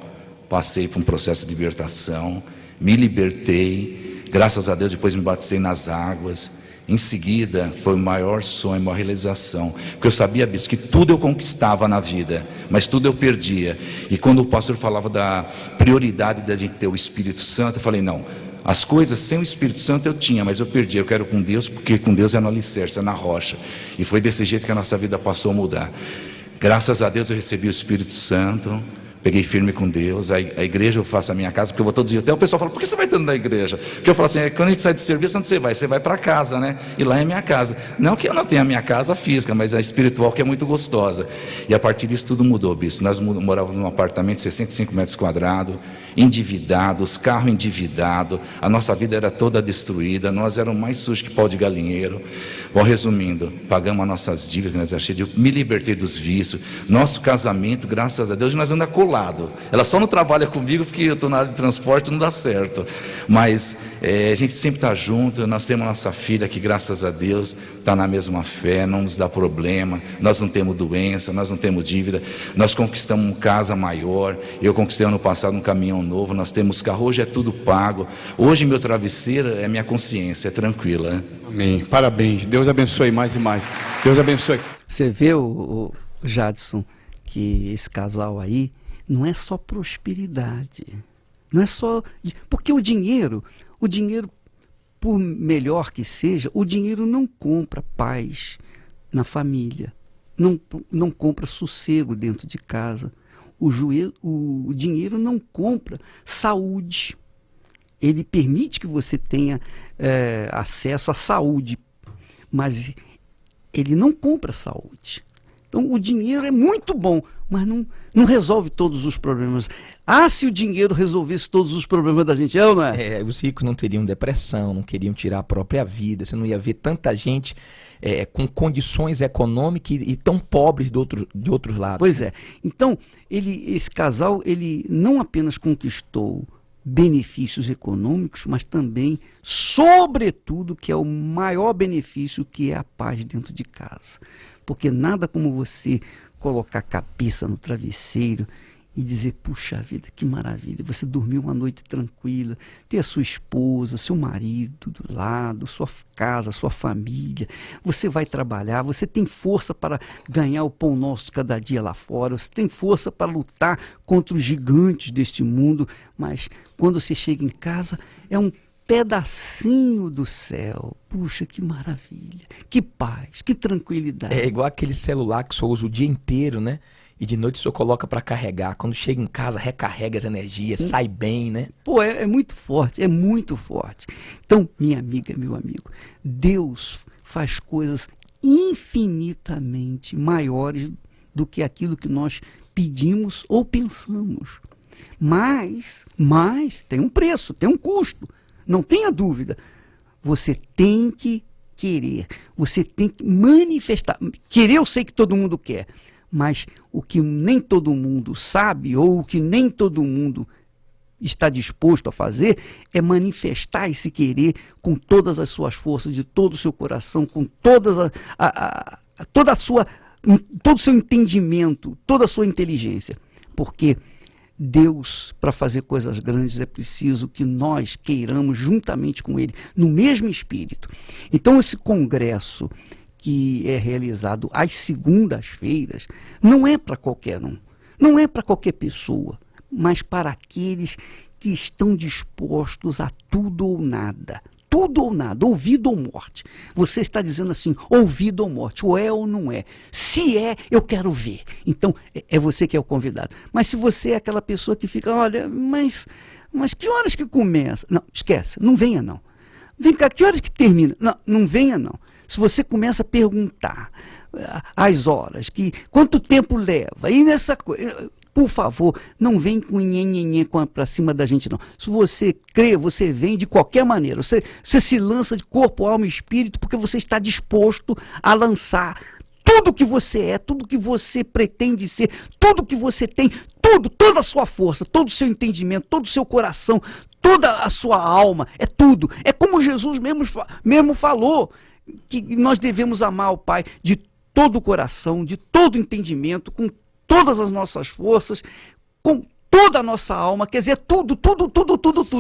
passei por um processo de libertação, me libertei, graças a Deus depois me batizei nas águas. Em seguida, foi o maior sonho, a maior realização, porque eu sabia, bispo, que tudo eu conquistava na vida, mas tudo eu perdia. E quando o pastor falava da prioridade da gente ter o Espírito Santo, eu falei, não, as coisas sem o Espírito Santo eu tinha, mas eu perdi. Eu quero com Deus, porque com Deus é no alicerce, é na rocha. E foi desse jeito que a nossa vida passou a mudar. Graças a Deus eu recebi o Espírito Santo, peguei firme com Deus. A igreja eu faço a minha casa, porque eu vou todo dia. Até o pessoal fala, por que você vai tanto na igreja? Porque eu falo assim, quando a gente sai do serviço, onde você vai? Você vai para casa, né? E lá é minha casa. Não que eu não tenha a minha casa física, mas a espiritual, que é muito gostosa. E a partir disso tudo mudou, bispo. Nós morávamos num apartamento de 65 metros quadrados, endividados, carro endividado, a nossa vida era toda destruída, nós éramos mais sujos que pau de galinheiro. Bom, resumindo, pagamos as nossas dívidas, eu me libertei dos vícios. Nosso casamento, graças a Deus, nós andamos colados. Ela só não trabalha comigo porque eu estou na área de transporte, não dá certo. Mas a gente sempre está junto. Nós temos a nossa filha que, graças a Deus, está na mesma fé, não nos dá problema. Nós não temos doença, nós não temos dívida. Nós conquistamos uma casa maior. Eu conquistei ano passado um caminhão novo. Nós temos carro, hoje é tudo pago. Hoje meu travesseiro é minha consciência, é tranquila. Amém. Parabéns. Deus abençoe mais e mais. Deus abençoe. Você vê, o Jadson, que esse casal aí não é só prosperidade. Não é só... Porque o dinheiro, por melhor que seja, o dinheiro não compra paz na família. Não compra sossego dentro de casa. O dinheiro não compra saúde. Ele permite que você tenha acesso à saúde, mas ele não compra saúde. Então o dinheiro é muito bom, mas não resolve todos os problemas. Se o dinheiro resolvesse todos os problemas da gente, não é? Os ricos não teriam depressão, não queriam tirar a própria vida, você não ia ver tanta gente com condições econômicas e tão pobres de outros lados. Pois é. Então, esse casal, ele não apenas conquistou benefícios econômicos, mas também, sobretudo, que é o maior benefício, que é a paz dentro de casa. Porque nada como você colocar a cabeça no travesseiro e dizer, puxa vida, que maravilha, você dormiu uma noite tranquila, ter a sua esposa, seu marido do lado, sua casa, sua família, você vai trabalhar, você tem força para ganhar o pão nosso de cada dia lá fora, você tem força para lutar contra os gigantes deste mundo, mas quando você chega em casa, é um pedacinho do céu. Puxa, que maravilha, que paz, que tranquilidade. É igual aquele celular que só usa o dia inteiro, né? E de noite só coloca para carregar. Quando chega em casa, recarrega as energias, sai bem, né? Pô, é muito forte, é muito forte. Então, minha amiga, meu amigo, Deus faz coisas infinitamente maiores do que aquilo que nós pedimos ou pensamos. Mas tem um preço, tem um custo. Não tenha dúvida. Você tem que querer, você tem que manifestar. Querer eu sei que todo mundo quer. Mas o que nem todo mundo sabe, ou o que nem todo mundo está disposto a fazer, é manifestar esse querer com todas as suas forças, de todo o seu coração, com todo o seu entendimento, toda a sua inteligência. Porque Deus, para fazer coisas grandes, é preciso que nós queiramos juntamente com Ele, no mesmo espírito. Então, esse congresso que é realizado às segundas-feiras, não é para qualquer um, não é para qualquer pessoa, mas para aqueles que estão dispostos a tudo ou nada, ou vida ou morte. Você está dizendo assim, ou vida ou morte, ou é ou não é. Se é, eu quero ver. Então, é você que é o convidado. Mas se você é aquela pessoa que fica, olha, mas que horas que começa? Não, esquece, não venha não. Vem cá, que horas que termina? Não venha não. Se você começa a perguntar as horas, quanto tempo leva, e nessa coisa, por favor, não vem com nhenhenhen para cima da gente não. Se você crê, você vem de qualquer maneira. Você se lança de corpo, alma e espírito, porque você está disposto a lançar tudo que você é, tudo que você pretende ser, tudo que você tem, toda a sua força, todo o seu entendimento, todo o seu coração, toda a sua alma, é tudo. É como Jesus mesmo falou, que nós devemos amar o Pai de todo o coração, de todo o entendimento, com todas as nossas forças, com toda a nossa alma, quer dizer, tudo.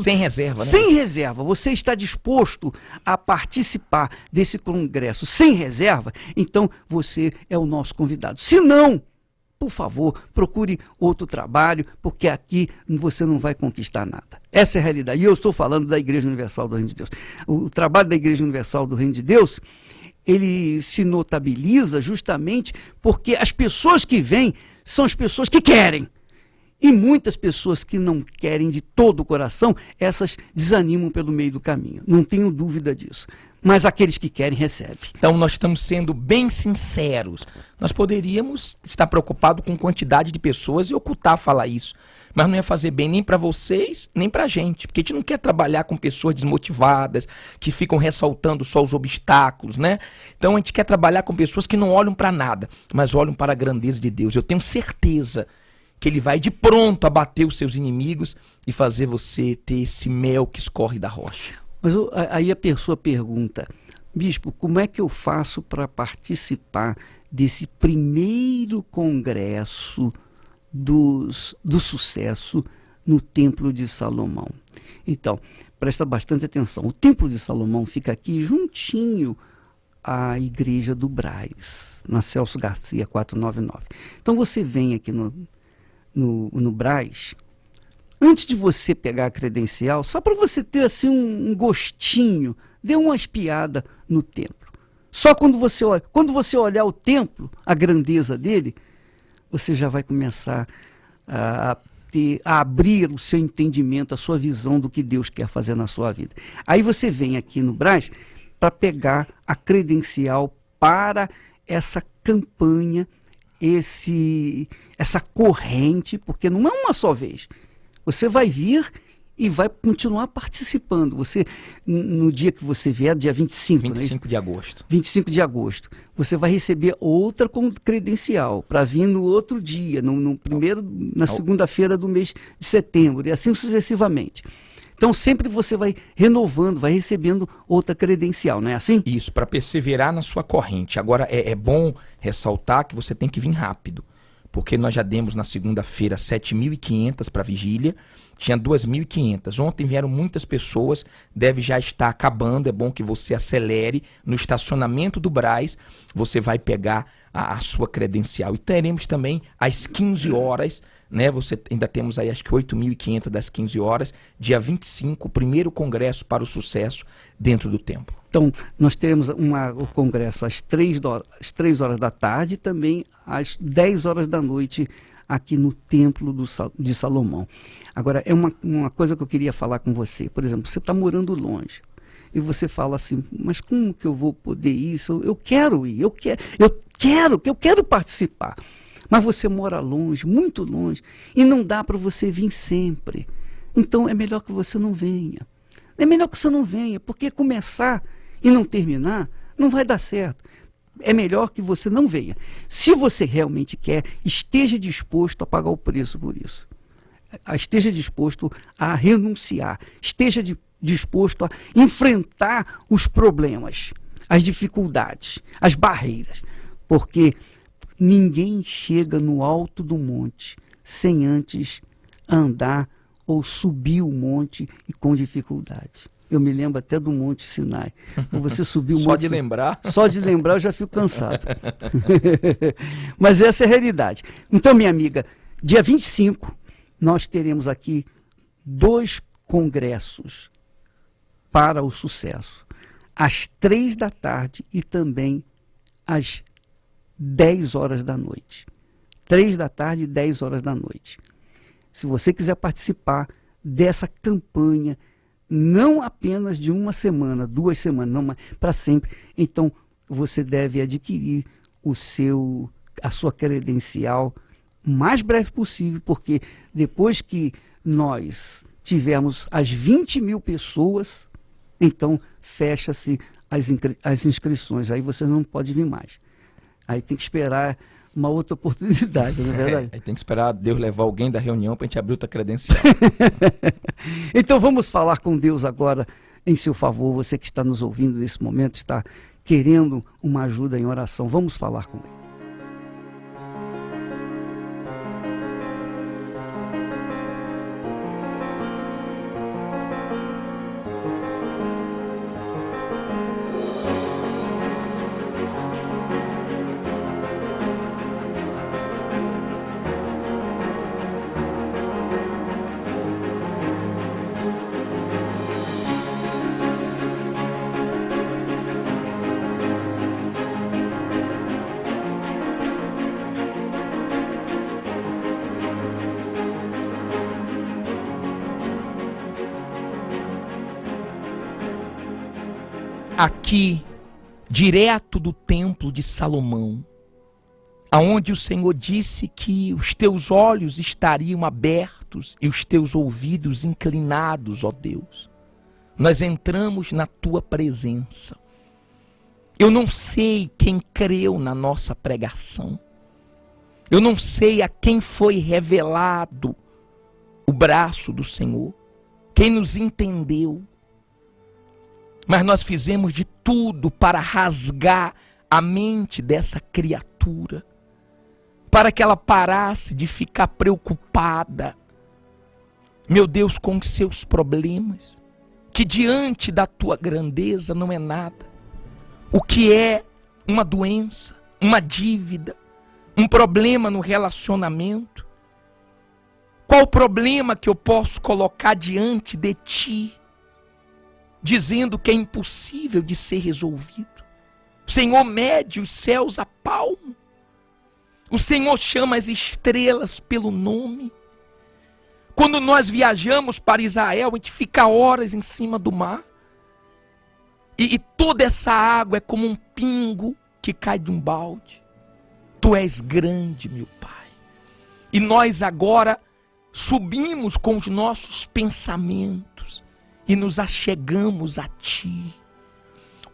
Sem reserva, né? Sem reserva. Você está disposto a participar desse congresso sem reserva? Então, você é o nosso convidado. Se não, por favor, procure outro trabalho, porque aqui você não vai conquistar nada. Essa é a realidade. E eu estou falando da Igreja Universal do Reino de Deus. O trabalho da Igreja Universal do Reino de Deus, ele se notabiliza justamente porque as pessoas que vêm são as pessoas que querem. E muitas pessoas que não querem de todo o coração, essas desanimam pelo meio do caminho. Não tenho dúvida disso. Mas aqueles que querem, recebem. Então nós estamos sendo bem sinceros. Nós poderíamos estar preocupados com quantidade de pessoas e ocultar falar isso. Mas não ia fazer bem nem para vocês, nem para a gente. Porque a gente não quer trabalhar com pessoas desmotivadas, que ficam ressaltando só os obstáculos, né? Então a gente quer trabalhar com pessoas que não olham para nada, mas olham para a grandeza de Deus. Eu tenho certeza que Ele vai de pronto abater os seus inimigos e fazer você ter esse mel que escorre da rocha. Mas aí a pessoa pergunta, bispo, como é que eu faço para participar desse primeiro congresso do sucesso no Templo de Salomão? Então, presta bastante atenção. O Templo de Salomão fica aqui juntinho à Igreja do Brás, na Celso Garcia 499. Então você vem aqui no Brás, antes de você pegar a credencial, só para você ter assim um gostinho, dê uma espiada no templo. Só quando você olhar o templo, a grandeza dele, você já vai começar a abrir o seu entendimento, a sua visão do que Deus quer fazer na sua vida. Aí você vem aqui no Brás para pegar a credencial para essa campanha, essa corrente, porque não é uma só vez. Você vai vir e vai continuar participando. Você, no dia que você vier, dia 25, 25 de agosto. 25 de agosto, você vai receber outra credencial para vir no outro dia, na segunda-feira do mês de setembro, e assim sucessivamente. Então sempre você vai renovando, vai recebendo outra credencial, não é assim? Isso, para perseverar na sua corrente. Agora, é bom ressaltar que você tem que vir rápido, porque nós já demos na segunda-feira 7.500 para vigília, tinha 2.500. Ontem vieram muitas pessoas, deve já estar acabando, é bom que você acelere. No estacionamento do Brás, você vai pegar a sua credencial. E teremos também às 15 horas, né? Você ainda temos aí acho que 8.500 das 15 horas, dia 25, o primeiro congresso para o sucesso dentro do templo. Então, nós teremos o congresso às 3 horas da tarde e também às 10 horas da noite aqui no Templo de Salomão. Agora, é uma coisa que eu queria falar com você. Por exemplo, você está morando longe e você fala assim, mas como que eu vou poder ir? Eu quero ir, eu quero participar. Mas você mora longe, muito longe, e não dá para você vir sempre. Então, é melhor que você não venha. É melhor que você não venha, porque começar e não terminar não vai dar certo. É melhor que você não venha. Se você realmente quer, esteja disposto a pagar o preço por isso. Esteja disposto a renunciar. Esteja disposto a enfrentar os problemas, as dificuldades, as barreiras. Porque ninguém chega no alto do monte sem antes andar ou subir o monte e com dificuldade. Eu me lembro até do Monte Sinai. Você subiu o Só Monte de lembrar? Só de lembrar eu já fico cansado. Mas essa é a realidade. Então, minha amiga, dia 25, nós teremos aqui 2 congressos para o sucesso. Às 3 da tarde e também às 10 horas da noite. 3 da tarde e 10 horas da noite. Se você quiser participar dessa campanha, não apenas de 1 semana, 2 semanas, não, mas para sempre, então você deve adquirir a sua credencial o mais breve possível, porque depois que nós tivermos as 20.000 pessoas, então fecha-se as inscrições, aí você não pode vir mais. Aí tem que esperar uma outra oportunidade, não é verdade? Aí tem que esperar Deus levar alguém da reunião para a gente abrir outra credencial. Então vamos falar com Deus agora em seu favor. Você que está nos ouvindo nesse momento, está querendo uma ajuda em oração. Vamos falar com Ele. Aqui, direto do templo de Salomão, aonde o Senhor disse que os teus olhos estariam abertos e os teus ouvidos inclinados, ó Deus. Nós entramos na tua presença. Eu não sei quem creu na nossa pregação. Eu não sei a quem foi revelado o braço do Senhor, quem nos entendeu. Mas nós fizemos de tudo para rasgar a mente dessa criatura, para que ela parasse de ficar preocupada, meu Deus, com os seus problemas, que diante da tua grandeza não é nada. O que é uma doença, uma dívida, um problema no relacionamento? Qual o problema que eu posso colocar diante de ti, dizendo que é impossível de ser resolvido? O Senhor mede os céus a palmo. O Senhor chama as estrelas pelo nome. Quando nós viajamos para Israel, a gente fica horas em cima do mar. E toda essa água é como um pingo que cai de um balde. Tu és grande, meu Pai. E nós agora subimos com os nossos pensamentos e nos achegamos a Ti.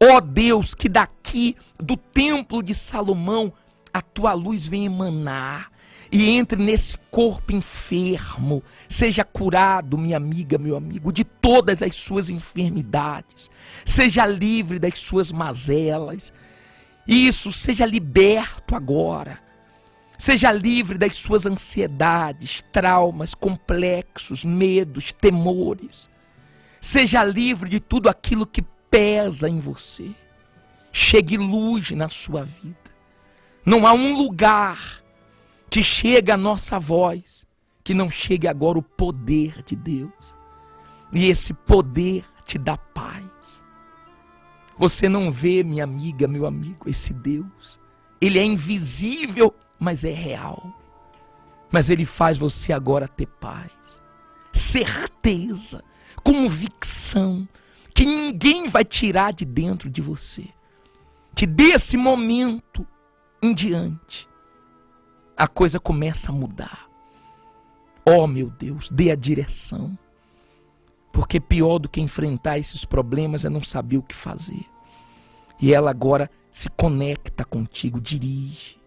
Ó Deus, que daqui do templo de Salomão a Tua luz venha emanar e entre nesse corpo enfermo, seja curado, minha amiga, meu amigo, de todas as suas enfermidades, seja livre das suas mazelas. Isso, seja liberto agora. Seja livre das suas ansiedades, traumas, complexos, medos, temores. Seja livre de tudo aquilo que pesa em você. Chegue luz na sua vida. Não há um lugar que chega a nossa voz que não chegue agora o poder de Deus. E esse poder te dá paz. Você não vê, minha amiga, meu amigo, esse Deus. Ele é invisível, mas é real. Mas ele faz você agora ter paz, certeza, convicção, que ninguém vai tirar de dentro de você. Que desse momento em diante, a coisa começa a mudar. Oh, meu Deus, dê a direção. Porque pior do que enfrentar esses problemas é não saber o que fazer. E ela agora se conecta contigo, dirige.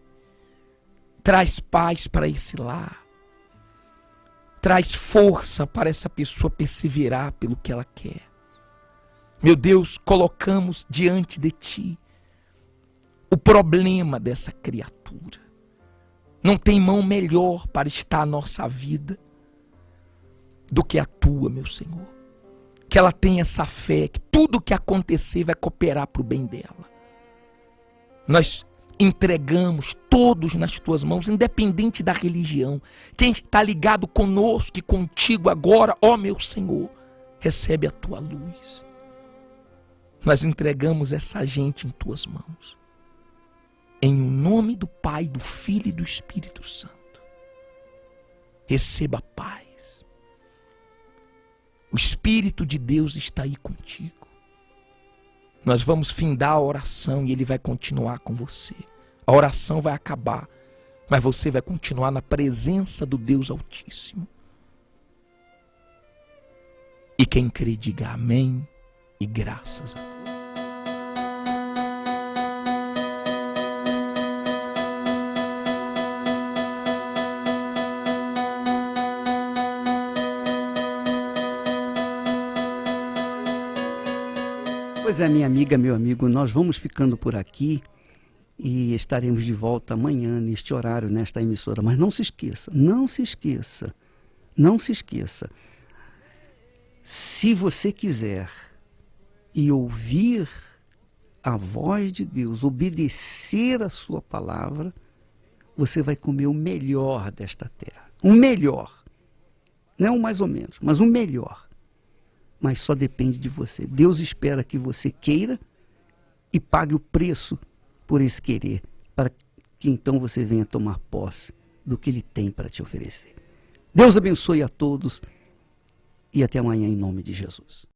Traz paz para esse lar. Traz força para essa pessoa perseverar pelo que ela quer. Meu Deus, colocamos diante de Ti o problema dessa criatura. Não tem mão melhor para estar a nossa vida do que a Tua, meu Senhor. Que ela tenha essa fé, que tudo o que acontecer vai cooperar para o bem dela. Nós entregamos todos nas Tuas mãos, independente da religião. Quem está ligado conosco e contigo agora, ó meu Senhor, recebe a Tua luz. Nós entregamos essa gente em Tuas mãos. Em nome do Pai, do Filho e do Espírito Santo. Receba paz. O Espírito de Deus está aí contigo. Nós vamos findar a oração e Ele vai continuar com você. A oração vai acabar, mas você vai continuar na presença do Deus Altíssimo. E quem crê, diga amém e graças a Deus. Pois é, minha amiga, meu amigo, nós vamos ficando por aqui e estaremos de volta amanhã, neste horário, nesta emissora. Mas não se esqueça, não se esqueça, não se esqueça. Se você quiser e ouvir a voz de Deus, obedecer a sua palavra, você vai comer o melhor desta terra. O melhor. Não mais ou menos, mas o melhor. Mas só depende de você. Deus espera que você queira e pague o preço por esse querer, para que então você venha tomar posse do que Ele tem para te oferecer. Deus abençoe a todos e até amanhã em nome de Jesus.